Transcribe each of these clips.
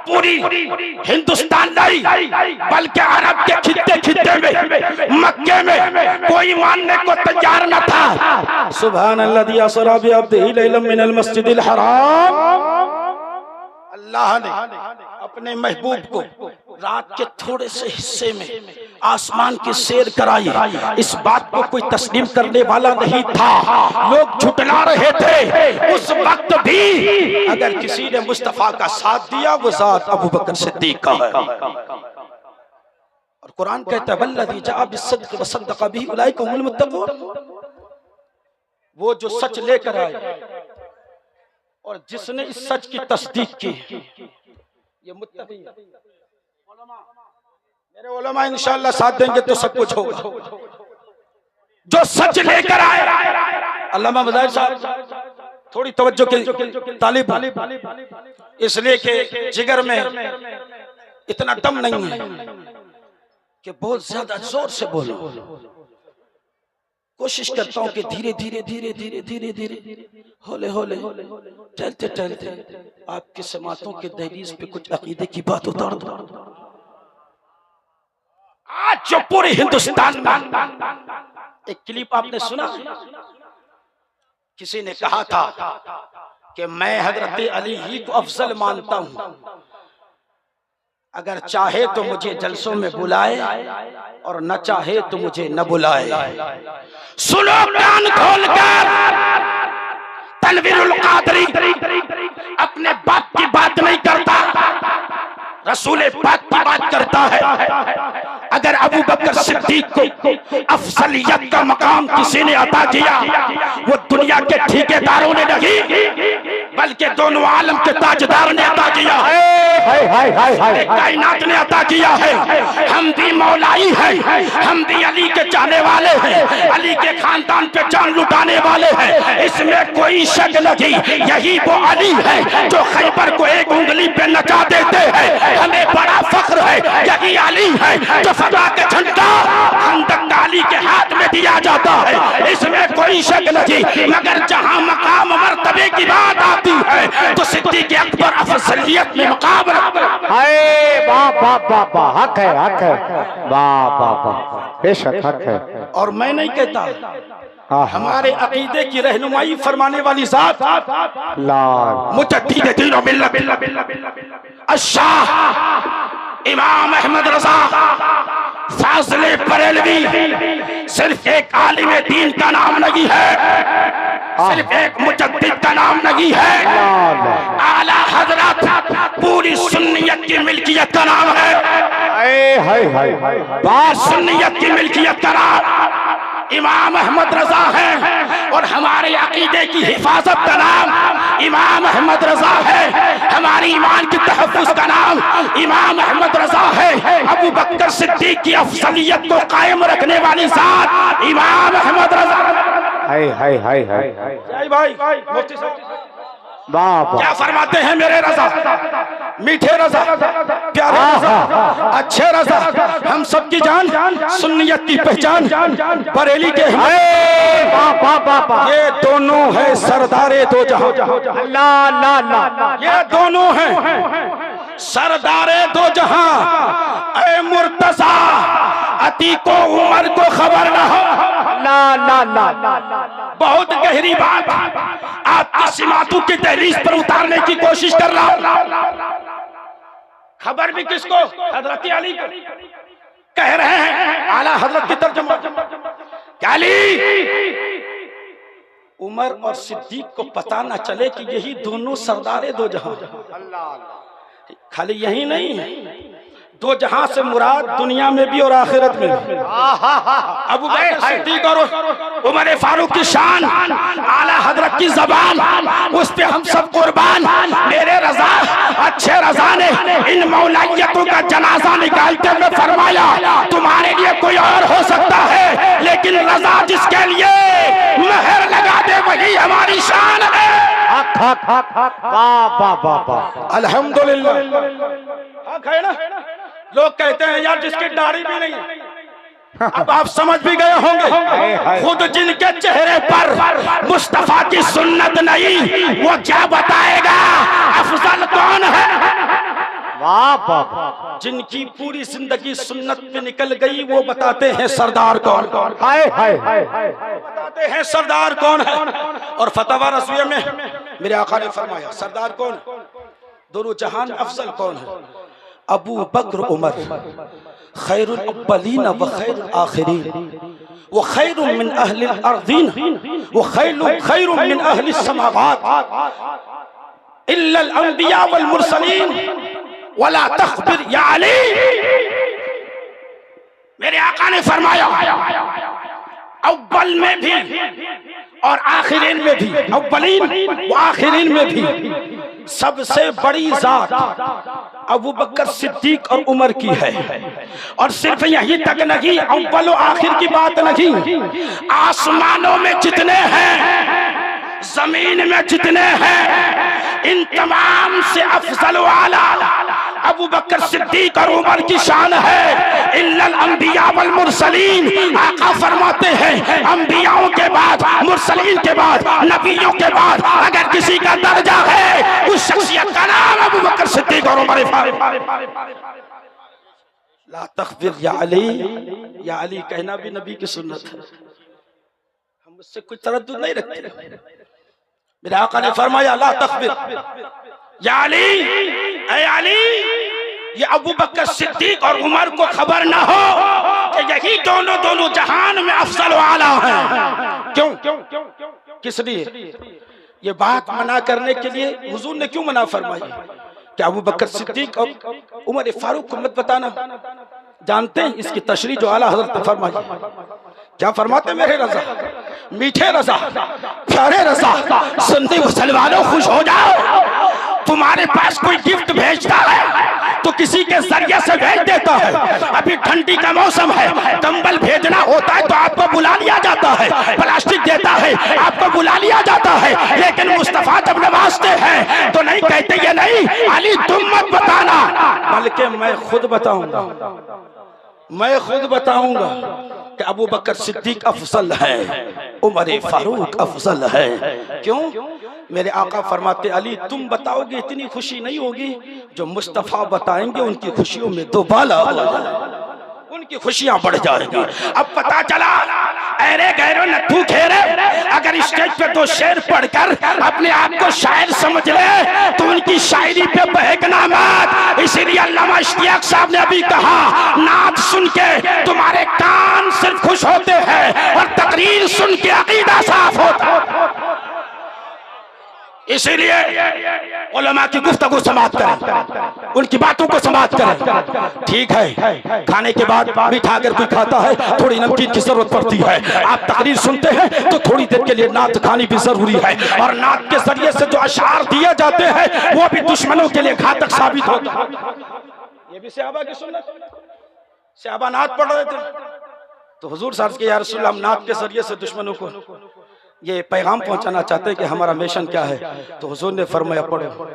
पूरी हिंदुस्तान नहीं बल्कि अरब के खित्ते खित्ते में मक्के में कोई मानने को तैयार न था। सुभान अल्लाज़ी असरा बिअब्दिही लैलन मिनल मस्जिदिल हराम। अल्लाह ने अपने महबूब को रात के थोड़े से हिस्से में आसमान की सैर कराई। इस बात को कोई तस्लीम करने वाला नहीं था, लोग झुठला रहे थे। उस वक्त भी अगर किसी ने मुस्तफा का साथ दिया वो जात अबू बकर सिद्दीक का है। और कुरान कहता है वल्लज़ी जाअ बिस्सिद्क़ि वसद्दक़ बिही उलाइका हुमुल मुत्तक़ून। वो जो सच लेकर आए और जिसने इस सच की तस्दीक की ये मुत्तकी है। मेरे उलमा इंशाअल्लाह साथ देंगे तो सब कुछ होगा। जो सच लेकर आए, अल्लामा मज़ाहिर साहब थोड़ी तवज्जो के तालिब, इसलिए कि जिगर में इतना दम नहीं है कि बहुत ज्यादा जोर से बोलो। कोशिश करता हूँ कि धीरे धीरे धीरे धीरे धीरे धीरे होले होले चलते चलते आपके समातों के दहलीज पे कुछ अकीदे की बात उतार दो। आज जो पूरे हिंदुस्तान में एक क्लिप आपने सुना, किसी ने कहा था कि मैं हजरत अली ही को अफजल मानता हूं, अगर चाहे तो मुझे जलसों में बुलाए और न चाहे तो मुझे न बुलाए। सुनो कान खोलकर, तनवीरुल कादरी अपने बाप की बात नहीं करता, रसूल पाक की बात करता है। अगर अबू बकर सिद्दीक को अफजलियत का मकाम किसी ने अता किया, वो दुनिया के ठेकेदारों ने नहीं बल्कि दोनों आलम के ताजदार ने अता किया है, कायनात ने अता किया है। हम भी मौलाई हैं, हम भी अली के चाहने वाले हैं, अली के खानदान पे जान लुटाने वाले हैं, इसमें कोई शक नहीं। यही वो अली है जो खैबर को एक उंगली पे नचा देते हैं। हमें बड़ा फख्र है, यही अली है जो फतवा के झंडा खंदक अली के हाथ में दिया जाता है, इसमें कोई शक नहीं। मगर जहां मकाम मर्तबे की बात आती है तो सिद्दीक़ अकबर अफजलियत में मकाम हाय बा हक है, हक है, बा बेशक हक है। और मैं नहीं कहता, हमारे अकीदे की रहनुमाई फरमाने वाली जात मुजद्दिद दीन व मिल्लत अशाह इमाम अहमद रजा फाज़िले बरेलवी सिर्फ एक आलिम दीन का नाम नहीं है, सिर्फ एक मुजद्दिद का नाम नहीं है, आला हजरत पूरी सुन्नियत की मिल्कियत का नाम है। सुन्नियत की मिल्कियत का नाम इमाम अहमद रजा है और हमारे अकीदे की हिफाजत का नाम इमाम अहमद रजा है, हमारी ईमान की तहफ़्फ़ुज़ का नाम इमाम अहमद रजा है। अबू बकर सिद्दीक की अफजलियत को कायम रखने वाली ज़ात इमाम अहमद रजा। भाई मुफ्ती साहब क्या फरमाते हैं मेरे रजा, मीठे रजा, प्यारे रजा, अच्छे रजा, हम सबकी जान, सुन्नियत की पहचान, बरेली के ये दोनों है सरदारे दो जहां, ये दोनों हैं सरदारे दो जहां। ऐ मुर्तजा अतीको उमर को खबर न हो, बहुत गहरी बात आपकी सिमातों की दहलीज पर उतारने की कोशिश कर रहा हूं। खबर भी किसको? हजरत अली को कह रहे हैं, आला हजरत की तर्जुमा अली उमर और सिद्दीक को पता न चले कि यही दोनों सरदारे दो जहां। खाली यही नहीं है, दो जहां से मुराद दुनिया में भी और आखिरत में भी। अबू बकर सिद्दीक और उमर फारूक की शान, आला हजरत की जबान, उस पे हम सब कुर्बान। मेरे रजा, अच्छे रजा ने इन मौलाइयतों का जनाजा निकालते हुए फरमाया, तुम्हारे लिए कोई और हो सकता है लेकिन रजा जिसके लिए मेहर लगा दे वही हमारी शान है। अल्हम्दुलिल्लाह। हक है ना? लोग कहते हैं यार जिसकी दाढ़ी भी नहीं है। अब आप समझ भी गए होंगे, खुद जिनके चेहरे पर मुस्तफा की सुन्नत नहीं, वो क्या बताएगा अफजल कौन है। वाह वाह, जिनकी पूरी जिंदगी सुन्नत पे निकल गई वो बताते हैं सरदार कौन कौन, हाय हाय हाय, बताते हैं सरदार कौन है। और फतवा रज़विया में मेरे आका ने फरमाया सरदार कौन, दोनों जहान अफजल कौन है, अबू बकर उमर, खैरुल अव्वलीन व खैरुल आखिरीन व खैरुम मिन अहलिल अर्दीन व खैरुम मिन अहलिस समावात इल्लल अंबिया वल मुरसलीन वला तखबिर या अली। मेरे आका ने फरमाया अव्वल में भी और आखिरीन में भी, अव्वलीन व आखिरीन में भी सबसे बड़ी जात अबू बकर सिद्दीक और उमर की है। और सिर्फ यही तक नहीं, अव्वल और आखिर की बात नहीं, आसमानों में जितने हैं, जमीन में जितने हैं, इन तमाम से अफजल वाला अबू बकर सिद्दीक और उमर की शान है। इल्लल अंबिया वल मुरसलीन, आका फरमाते हैं अंबियाओं के बाद, मुरसलीन के बाद, नबियों के बाद अगर किसी का दर्जा है उस शख्सियत का नाम अबू बकर सिद्दीक और उमर फारूक। ला तखबिर या अली कहना भी नबी की सुन्नत है, हम उससे कुछ तरद्दुद नहीं रखते। मेरे आका ने फरमाया ला तखबिर या अली, ऐ अली, ये अबू बकर सिद्दीक और उमर को खबर ना हो कि यही दोनों जहान में अफजल वाला है। क्यों, किस लिए? ये बात मना करने के लिए हुजूर ने क्यों मना फरमाई कि अबू बकर सिद्दीक और उमर फारूक को मत बताना? जानते हैं इसकी तशरीह जो आला हजरत ने फरमाई, क्या फरमाते? मेरे रजा, मीठे रजा, प्यारे रजा, सुनते मुसलमानों खुश हो जाओ। तुम्हारे पास कोई गिफ्ट भेजता है तो किसी के जरिए से भेज देता है। अभी ठंडी का मौसम है, कंबल भेजना होता है तो आपको बुला लिया जाता है, प्लास्टिक देता है आपको बुला लिया जाता है। लेकिन मुस्तफा जब नवाजते हैं तो नहीं कहते ये नहीं अली तुम मत बताना, बल्कि मैं खुद बताऊंगा, मैं खुद बताऊंगा कि अबू बकर सिद्दीक अफजल है, उमर फारूक अफजल है। क्यों? मेरे आका फरमाते अली तुम बताओगे इतनी खुशी नहीं होगी, जो मुस्तफा बताएंगे उनकी खुशियों में दोबाला हो जाएगा, उनकी खुशियां बढ़ जाएंगी। अब पता चला अरे गैरो नथू खेरे अगर स्टेज पे दो शेर पढ़कर अपने आप को शायर समझ ले तो उनकी शायरी पे बहकना मत। इसीलिए अल्लामा इश्तियाक साहब ने अभी कहा नात सुन के तुम्हारे कान सिर्फ खुश होते हैं और तकरीर सुन के अकीदा साफ होता है। इसीलिए उलमा की गुफ्तगू समाप्त करें, उनकी बातों को समाप्त करें। ठीक है, खाने के बाद मीठा अगर कोई खाता है थोड़ी नमकीन की जरूरत पड़ती है। आप तकरीर सुनते हैं तो थोड़ी देर के लिए नात खानी भी जरूरी है। और नात के जरिए से जो अशार दिए जाते हैं वो भी दुश्मनों के लिए घातक साबित होता है। ये भी सहाबा की सुन्नत, सहाबा नात पढ़ रहे थे तो हुजूर साहब के या रसूल अल्लाह हम नात के जरिए से दुश्मनों को ये पैगाम पहुंचाना चाहते हैं कि हमारा मिशन क्या है। तो हुजूर ने फरमाया पढ़ो,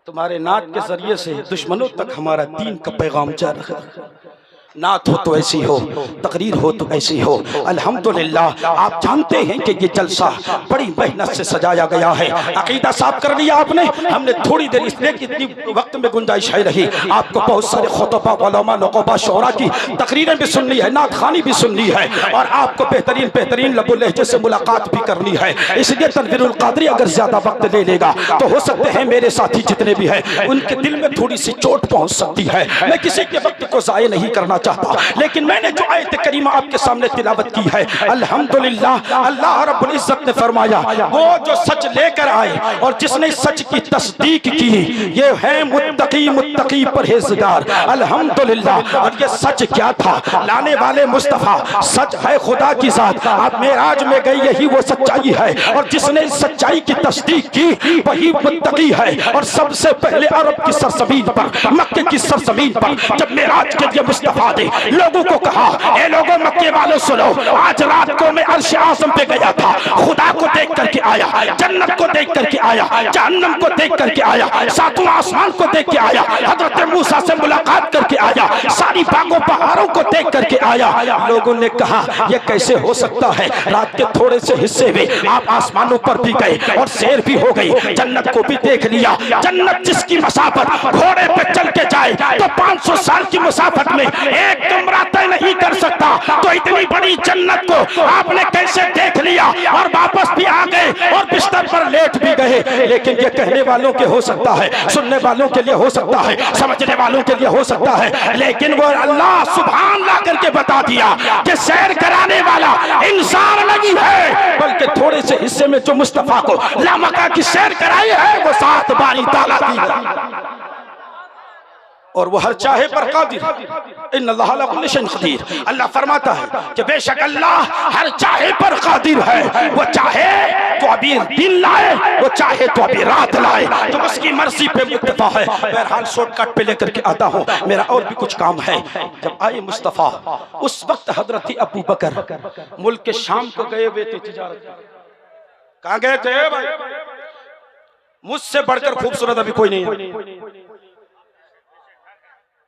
तुम्हारे नात के जरिए से दुश्मनों तक हमारा दीन का पैगाम जा रहा है। नात हो तो ऐसी हो, तकरीर हो तो ऐसी हो। अल्हम्दुलिल्लाह आप जानते हैं कि ये जलसा बड़ी मेहनत से सजाया गया है। अकीदा साफ कर लिया आपने, हमने थोड़ी देर इसलिए कि इतनी वक्त में गुंजाइश है रही, आपको बहुत सारे खुतबा, उलमा, नुक़बा, शोरा की तकरीरें भी सुननी है, नात खानी भी सुननी है और आपको बेहतरीन बेहतरीन लबो लहजे से मुलाकात भी करनी है। इसलिए तनवीरुल क़ादरी अगर ज्यादा वक्त ले लेगा तो हो सकते हैं मेरे साथी जितने भी हैं उनके दिल में थोड़ी सी चोट पहुंच सकती है। मैं किसी के वक्त को ज़ाय नहीं करना चाहता, लेकिन मैंने जो आयत करीमा आपके सामने तिलावत की है अल्हम्दुलिल्लाह अल्लाह रब्बुल इज्जत ने फरमाया वो जो सच लेकर आए और जिसने सच की तस्दीक की ये है मुत्तकी परहेजगार। अल्हम्दुलिल्लाह। और ये सच क्या था? लाने वाले मुस्तफा सच है, खुदा की जात। आप मेराज में गए, यही वो सच्चाई है और जिसने इस सच्चाई की तस्दीक की वही मुत्तकी है। और सबसे पहले अरब की सरजमीन पर, मक्के की सरजमीन पर जब मेराज के लिए मुस्तफा फरमा दे। लोगों को कहा, ए लोगों मक्के वालों सुनो, आज रात को मैं अर्श आज़म पे गया था, खुदा को देख करके आया, जन्नत को देख करके आया, जहन्नम को देख करके आया, सातों आसमान को देख के आया, हजरत मूसा से मुलाकात करके आया, सारी बागों पहाड़ों को देख करके आया। लोगों ने कहा यह कैसे हो सकता है, रात के थोड़े से हिस्से में आप आसमानों पर भी गए और सैर भी हो गई, जन्नत को भी देख लिया। जन्नत जिसकी मसाफत घोड़े पे चल के जाए तो 500 साल की मुसाफत में एक कमरा तय नहीं कर सकता, तो इतनी बड़ी जन्नत को आपने कैसे देख लिया और वापस भी आ गए और बिस्तर पर लेट भी गए। लेकिन ये कहने वालों के हो सकता है, सुनने वालों के लिए हो सकता है, समझने वालों के लिए हो सकता है, लेकिन वो अल्लाह सुभान ला करके बता दिया कि सैर कराने वाला इंसान नहीं है, बल्कि थोड़े से हिस्से में जो मुस्तफा को लामका की सैर कराई है वो 7 बारी ताला दी है और वो हर चाहे पर कादिर। इन्नल्लाह अला कुल्लि शैइन कदीर। अल्लाह फरमाता है कि बेशक अल्लाह हर चाहे पर कादिर है, वो चाहे तो अभी दिन लाए, वो चाहे तो अभी रात लाए, तो उसकी मर्जी पे मुक्तफा है। बहरहाल शॉर्टकट पे लेकर के आता हूँ, मेरा और भी कुछ काम है। जब आए मुस्तफा, उस वक्त हजरत अबू बकर मुल्क के शाम को गए हुए थे तिजारत। कहाँ गए थे भाई? मुझसे बढ़कर खूबसूरत अभी कोई नहीं है,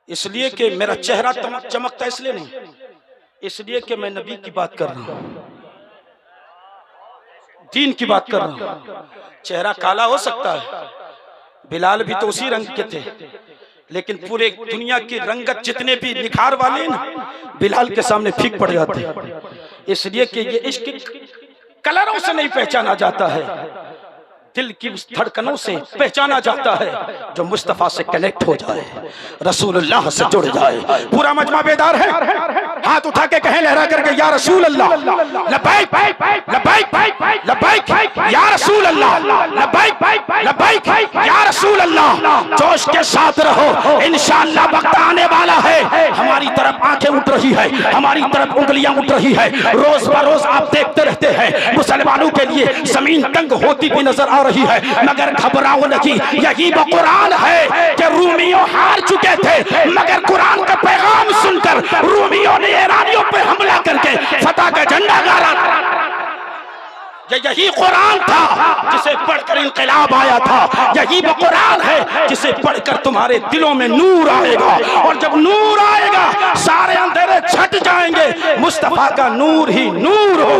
इसलिए कि मेरा चेहरा चमकता इसलिए नहीं, इसलिए कि मैं नबी की बात कर रहा हूं, दीन की बात कर रहा हूं। चेहरा काला हो सकता है, बिलाल भी तो उसी रंग के थे, लेकिन पूरे दुनिया की रंगत जितने भी निखार वाले ना बिलाल के सामने फीक पड़ जाते, इसलिए कि ये इश्क कलरों से नहीं पहचाना जाता है, दिल की उस धड़कनों से पहचाना जाता है जो मुस्तफा से कनेक्ट हो जाए, रसूलुल्लाह से जुड़ जाए। पूरा मजमा बेदार है, हाथ उठा के कहें लहरा करके या रसूल अल्लाह, लब्बैक लब्बैक लब्बैक या रसूल अल्लाह, लब्बैक लब्बैक या रसूल अल्लाह। जोश के साथ रहो, इंशाअल्लाह वक्त आने वाला है। हमारी तरफ आंखें उठ रही है, हमारी तरफ उंगलियां उठ रही है, रोज बरोज आप देखते रहते हैं मुसलमानों के लिए जमीन तंग होती भी नजर आ रही है, मगर घबराओ नहीं, यही वो कुरान है कि रूमियों हार चुके थे, मगर कुरान का पैगाम सुनकर रूमियों ने ईरानियों पर हमला करके फतह का झंडा गाड़ा। यही कुरान था जिसे पढ़कर इंकलाब आया था, यही वो कुरान है जिसे पढ़कर तुम्हारे दिलों में नूर आएगा, और जब नूर आएगा सारे अंधेरे छट जाएंगे, मुस्तफा का नूर ही नूर हो।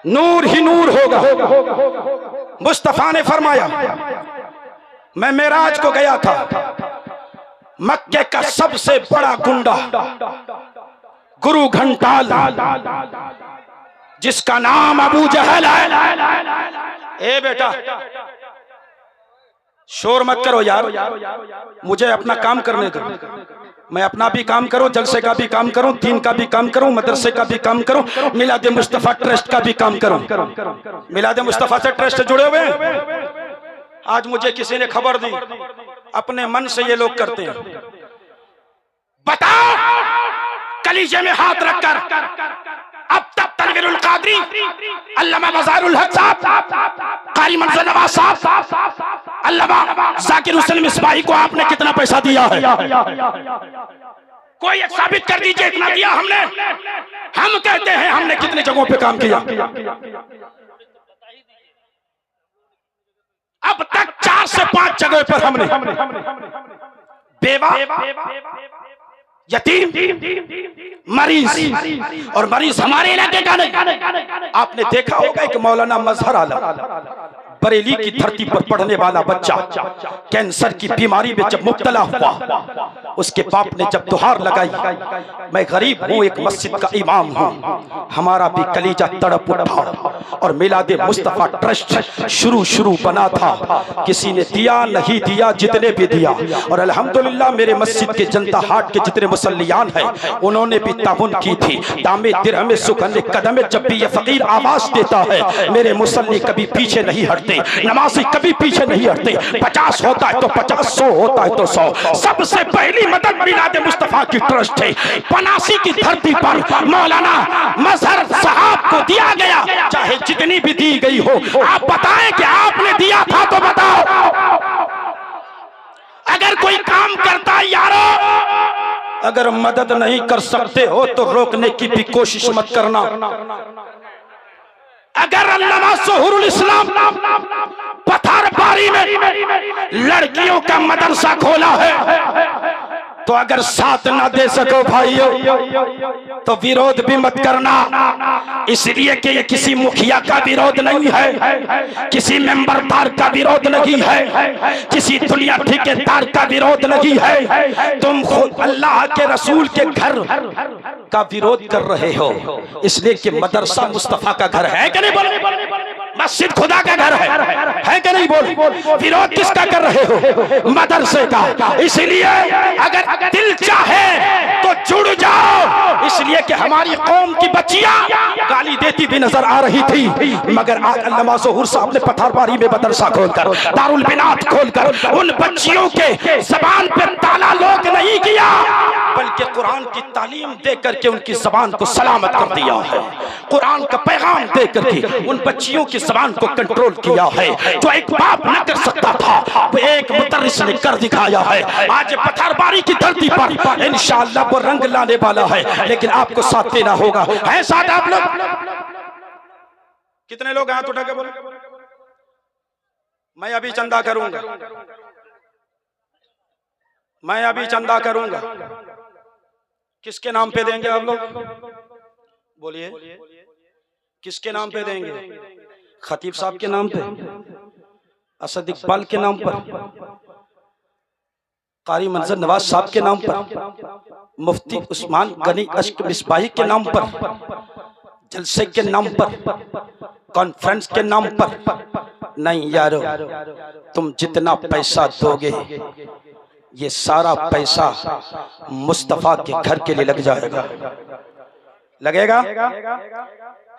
नूर ही नूर होगा। मुस्तफा ने फरमाया, मैं मेराज को गया था, मक्के का सबसे बड़ा गुंडा गुरु घंटाल, जिसका नाम अबू जहल है। ए बेटा शोर मत करो यार, मुझे अपना काम करने दो, मैं अपना भी काम करूं, जलसे का भी काम करूं, दीन का भी काम करूं, मदरसे का भी काम करूं, मिलाद मुस्तफा ट्रस्ट का भी काम करूं। मिलाद मुस्तफा से ट्रस्ट जुड़े हुए हैं। आज मुझे किसी ने खबर दी, अपने मन से ये लोग करते हैं। बताओ, कलीजे में हाथ रखकर अब तक तनवीरुल कादरी, अल्लामा मज़ारुल हक साहब, कारी मंजर नवाज साहब, अल्लामा जाकिर हुसैन मिसबाही को आपने कितना पैसा दिया है? कोई एक साबित कर दीजिए, इतना दिया हमने। हम कहते हैं हमने कितनी जगहों पे काम किया। अब तक 4 से 5 जगह पर हमने बेवा, यतीम, मरीज, और मरीज हमारे इलाके का नहीं। आपने देखा होगा कि मौलाना मजहर आलम बरेली की धरती पर पढ़ने वाला बच्चा कैंसर की बीमारी में जब मुब्तला हुआ, उसके बाप ने जब दुहार लगाई, मैं गरीब हूँ, एक मस्जिद का इमाम हूँ, हमारा भी कलीजा तड़प उठा, और मिलाद मुस्तफा ट्रस्ट शुरू बना था। किसी ने दिया नहीं दिया, जितने भी दिया, और अल्हम्दुलिल्लाह मेरे मस्जिद के जनता हाट के जितने मुसल्लियान हैं उन्होंने भी ताउन की थी। दामे दिरहमे सुकन्ने कदमे, जब भी ये फकीर आवाज देता है मेरे मुसल्ली कभी पीछे नहीं हटते, नमाजी कभी पीछे नहीं हटते। 50 होता है तो 50, 100 होता है तो 100। सबसे पहली मदद मिलाद मुस्तफा की ट्रस्ट है। पनासी की धरती पर मौलाना मजहर साहब को दिया गया, चाहे जितनी भी दी गई हो। आप बताएं कि आपने दिया था तो बताओ। अगर कोई काम करता है यारो, अगर मदद नहीं कर सकते हो तो रोकने की भी कोशिश मत करना। अगर अल्लामा ज़हुरुल इस्लाम पत्थरबारी में लड़कियों का मदरसा खोला है, तो अगर साथ ना दे सको भाइयों तो विरोध भी मत करना। इसलिए कि ये किसी मुखिया का विरोध नहीं है, किसी मेंबरदार का विरोध नहीं है, किसी दुनिया ठेकेदार का विरोध नहीं है। तुम खुद अल्लाह के रसूल के घर का विरोध कर रहे हो, इसलिए कि मदरसा मुस्तफा का घर है कि नहीं? बोलो। मस्जिद खुदा का घर है कि नहीं? बोल। विरोध किसका कर रहे हो? मदरसे का। इसलिए अगर दिल चाहे तो जुड़ जाओ। इसलिए कि हमारी कौम की बच्चियां गाली देती भी नजर आ रही थी, मगर आज अल्लामा ज़हुर साहब ने पत्थरबारी में मदरसा खोलकर, दारुल बिनात खोलकर उन बच्चियों के जबान पे ताला लोक नहीं किया, बल्कि कुरान की तालीम देकर के उनकी जबान को सलामत कर दिया है। कुरान का पैगाम देकर के उन बच्चियों की जबान को कंट्रोल किया है। जो एक बाप न कर सकता था, वो एक मुदर्रिस ने कर दिखाया है। आज पत्थरबारी की धरती पर इंशाअल्लाह वो रंग लाने वाला है, लेकिन आपको साथ देना होगा। है साथ आप लोग? कितने लोग हाथ उठा के बोलो। मैं अभी चंदा करूंगा, मैं अभी चंदा करूंगा। किसके नाम पे देंगे आप लोग? बोलिए, किसके नाम पे देंगे? खतीब साहब के नाम पे, असद इकबाल के नाम पर, कारी मंजर नवाज साहब के नाम पर, मुफ्ती उस्मान गनी अश्क मिसबाही के नाम पर, जलसे के नाम पर, कॉन्फ्रेंस के नाम पर? नहीं यारो, तुम जितना पैसा दोगे ये सारा पैसा मुस्तफा के घर के लिए लग जाएगा। लगेगा?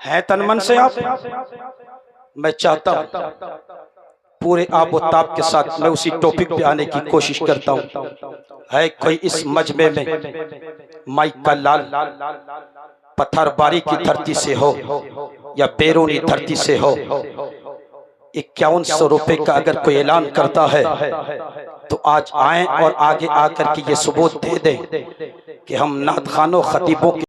है तन मन से आप? मैं चाहता हूं पूरे आबोताब के साथ मैं उसी टॉपिक पे आने की कोशिश करता हूं। है कोई इस मजमे में माइक का लाल पत्थरबारी की धरती से हो या बैरूनी धरती से हो, 5100 रुपए का अगर कोई ऐलान करता है तो आज आए और आगे आकर के ये सबूत दे दें कि हम नात खानों खतीबों